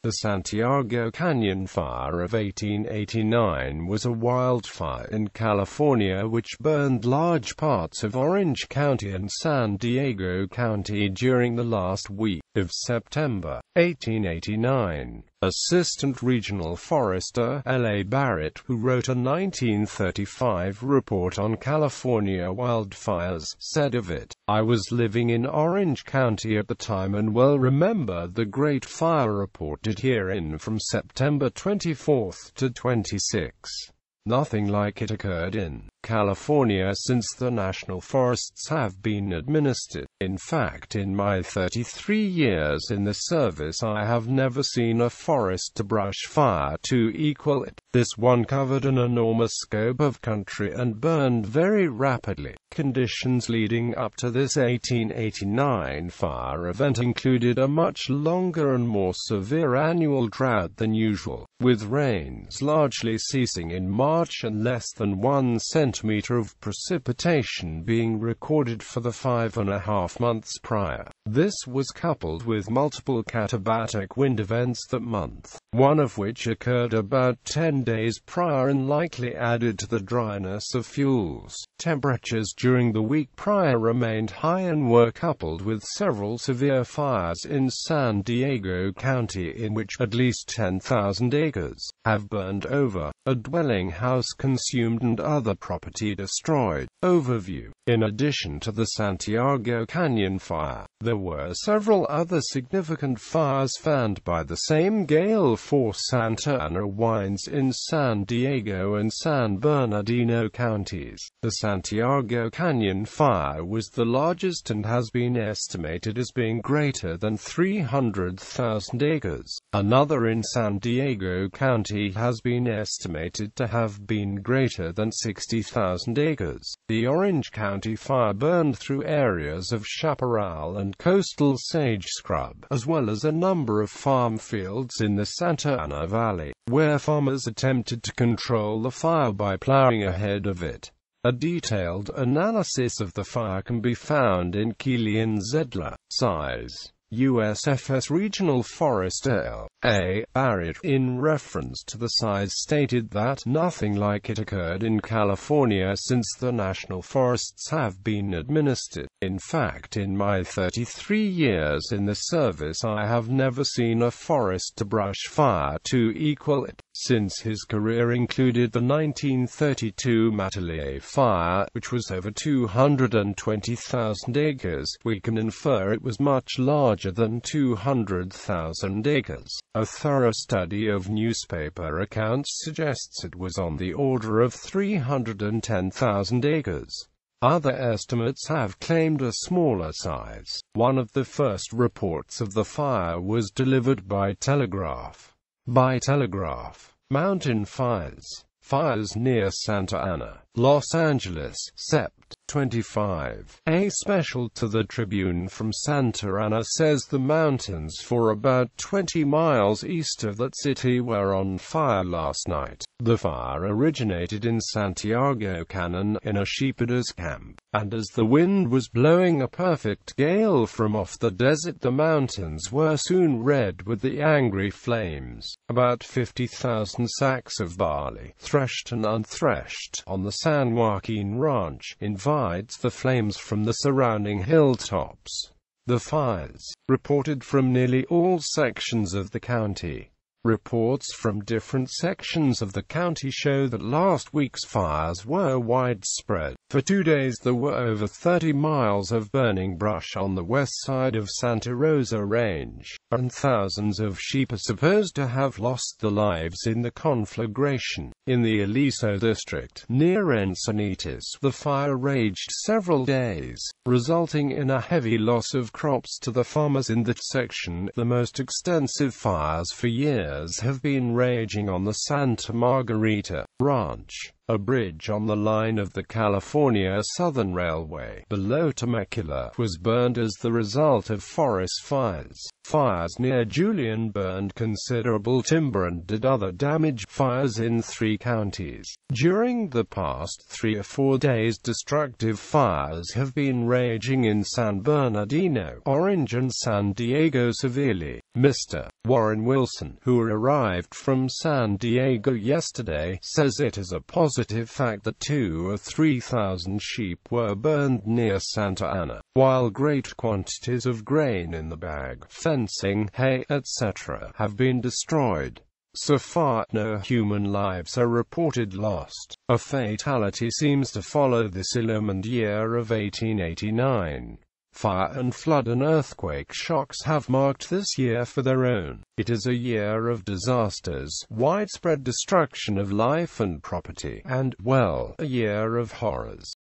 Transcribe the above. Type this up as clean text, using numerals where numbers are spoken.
The Santiago Canyon Fire of 1889 was a wildfire in California which burned large parts of Orange County and San Diego County during the last week of September 1889. Assistant Regional Forester L.A.Barrett, who wrote a 1935 report on California wildfires, said of it, "I was living in Orange County at the time and well remember the Great Fire reported herein from September 24 to 26. Nothing like it occurred in California since the national forests have been administered. In fact, in my 33 years in the service I have never seen a forest-to-brush fire to equal it. This one covered an enormous scope of country and burned very rapidly." Conditions leading up to this 1889 fire event included a much longer and more severe annual drought than usual, with rains largely ceasing in March and less than 1 centimeter of precipitation being recorded for the 5.5 months prior. This was coupled with multiple katabatic wind events that month, one of which occurred about 10 days prior and likely added to the dryness of fuels. Temperatures during the week prior remained high and were coupled with several severe fires in San Diego County, in which at least 10,000 acres have burned over, a dwelling house consumed and other property destroyed. Overview. In addition to the Santiago Canyon Fire, there were several other significant fires fanned by the same gale force Santa Ana winds in San Diego and San Bernardino counties. The Santiago Canyon Fire was the largest and has been estimated as being greater than 300,000 acres. Another in San Diego County has been estimated to have been greater than 60,000 acres. The Orange County Fire burned through areas of chaparral and coastal sage scrub, as well as a number of farm fields in the Santa Ana Valley, where farmers attempted to control the fire by plowing ahead of it. A detailed analysis of the fire can be found in Kilian Zedler, Size. USFS Regional Forester L.A.Barrett, in reference to the size, stated that nothing like it occurred in California since the national forests have been administered. In fact, in my 33 years in the service I have never seen a forest-to-brush fire to equal it. Since his career included the 1932 Matelier Fire, which was over 220,000 acres, we can infer it was much larger than 200,000 acres. A thorough study of newspaper accounts suggests it was on the order of 310,000 acres. Other estimates have claimed a smaller size. One of the first reports of the fire was delivered by telegraph. Mountain fires. Fires near Santa Ana, Los Angeles, Sept. 25. A special to the Tribune from Santa Ana says the mountains for about 20 miles east of that city were on fire last night. The fire originated in Santiago Canyon in a sheepherder's camp, and as the wind was blowing a perfect gale from off the desert, the mountains were soon red with the angry flames. About 50,000 sacks of barley, threshed and unthreshed, on the San Joaquin Ranch, invites the flames from the surrounding hilltops. The fires, reported from nearly all sections of the county. Reports from different sections of the county show that last week's fires were widespread. For 2 days there were over 30 miles of burning brush on the west side of Santa Rosa Range, and thousands of sheep are supposed to have lost their lives in the conflagration. In the Aliso district, near Encinitas, the fire raged several days, resulting in a heavy loss of crops to the farmers in that section. The most extensive fires for years have been raging on the Santa Margarita Ranch, a bridge on the line of the California Southern Railway below Temecula, was burned as the result of forest fires. Fires near Julian burned considerable timber and did other damage. Fires in 3 counties. During the past 3 or 4 days, destructive fires have been raging in San Bernardino, Orange and San Diego severely. Mr. Warren Wilson, who arrived from San Diego yesterday, says it is a positive fact that 2,000 or 3,000 sheep were burned near Santa Ana, while great quantities of grain in the bag, fencing, hay, etc. have been destroyed. So far, no human lives are reported lost. A fatality seems to follow this illumined year of 1889. Fire and flood and earthquake shocks have marked this year for their own. It is a year of disasters, widespread destruction of life and property, and, well, a year of horrors.